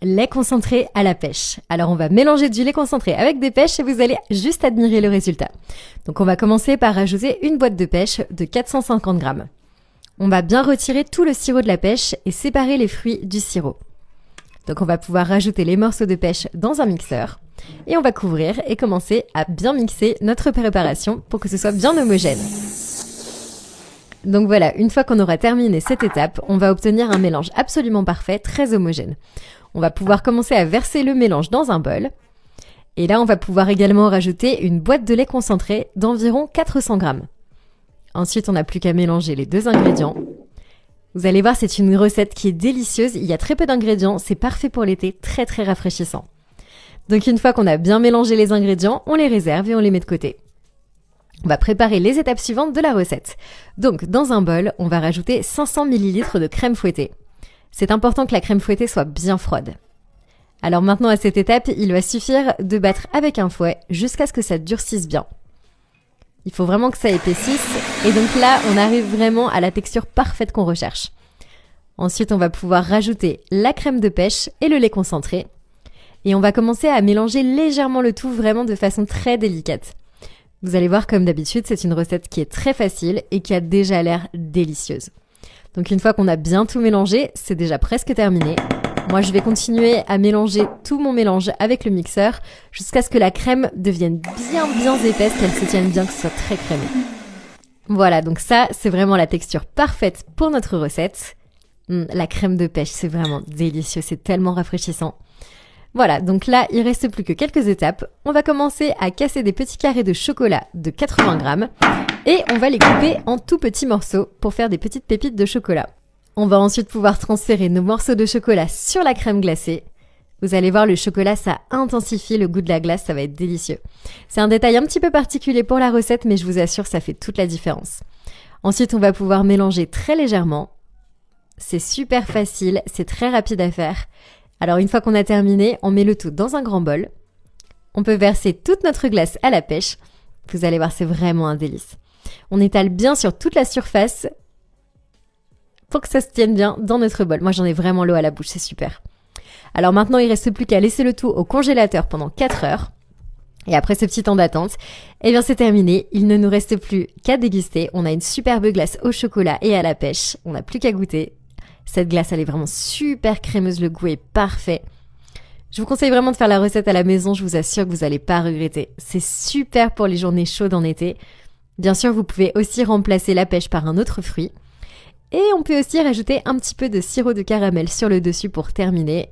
lait concentré à la pêche. Alors on va mélanger du lait concentré avec des pêches et vous allez juste admirer le résultat. Donc on va commencer par rajouter une boîte de pêche de 450 grammes. On va bien retirer tout le sirop de la pêche et séparer les fruits du sirop. Donc on va pouvoir rajouter les morceaux de pêche dans un mixeur et on va couvrir et commencer à bien mixer notre préparation pour que ce soit bien homogène. Donc voilà, une fois qu'on aura terminé cette étape, on va obtenir un mélange absolument parfait, très homogène. On va pouvoir commencer à verser le mélange dans un bol. Et là, on va pouvoir également rajouter une boîte de lait concentré d'environ 400 grammes. Ensuite, on n'a plus qu'à mélanger les deux ingrédients. Vous allez voir, c'est une recette qui est délicieuse. Il y a très peu d'ingrédients, c'est parfait pour l'été, très très rafraîchissant. Donc une fois qu'on a bien mélangé les ingrédients, on les réserve et on les met de côté. On va préparer les étapes suivantes de la recette. Donc, dans un bol, on va rajouter 500 ml de crème fouettée. C'est important que la crème fouettée soit bien froide. Alors maintenant, à cette étape, il va suffire de battre avec un fouet jusqu'à ce que ça durcisse bien. Il faut vraiment que ça épaississe. Et donc là, on arrive vraiment à la texture parfaite qu'on recherche. Ensuite, on va pouvoir rajouter la crème de pêche et le lait concentré. Et on va commencer à mélanger légèrement le tout, vraiment de façon très délicate. Vous allez voir, comme d'habitude, c'est une recette qui est très facile et qui a déjà l'air délicieuse. Donc une fois qu'on a bien tout mélangé, c'est déjà presque terminé. Moi, je vais continuer à mélanger tout mon mélange avec le mixeur jusqu'à ce que la crème devienne bien épaisse, qu'elle se tienne bien, que ce soit très crémeux. Voilà, donc ça, c'est vraiment la texture parfaite pour notre recette. La crème de pêche, c'est vraiment délicieux, c'est tellement rafraîchissant. Voilà, donc là, il reste plus que quelques étapes. On va commencer à casser des petits carrés de chocolat de 80 grammes et on va les couper en tout petits morceaux pour faire des petites pépites de chocolat. On va ensuite pouvoir transférer nos morceaux de chocolat sur la crème glacée. Vous allez voir, le chocolat, ça intensifie le goût de la glace, ça va être délicieux. C'est un détail un petit peu particulier pour la recette, mais je vous assure, ça fait toute la différence. Ensuite, on va pouvoir mélanger très légèrement. C'est super facile, c'est très rapide à faire. Alors une fois qu'on a terminé, on met le tout dans un grand bol. On peut verser toute notre glace à la pêche. Vous allez voir, c'est vraiment un délice. On étale bien sur toute la surface pour que ça se tienne bien dans notre bol. Moi, j'en ai vraiment l'eau à la bouche, c'est super. Alors maintenant, il ne reste plus qu'à laisser le tout au congélateur pendant 4 heures. Et après ce petit temps d'attente, eh bien c'est terminé. Il ne nous reste plus qu'à déguster. On a une superbe glace au chocolat et à la pêche. On n'a plus qu'à goûter. Cette glace, elle est vraiment super crémeuse, le goût est parfait. Je vous conseille vraiment de faire la recette à la maison, je vous assure que vous n'allez pas regretter. C'est super pour les journées chaudes en été. Bien sûr, vous pouvez aussi remplacer la pêche par un autre fruit. Et on peut aussi rajouter un petit peu de sirop de caramel sur le dessus pour terminer.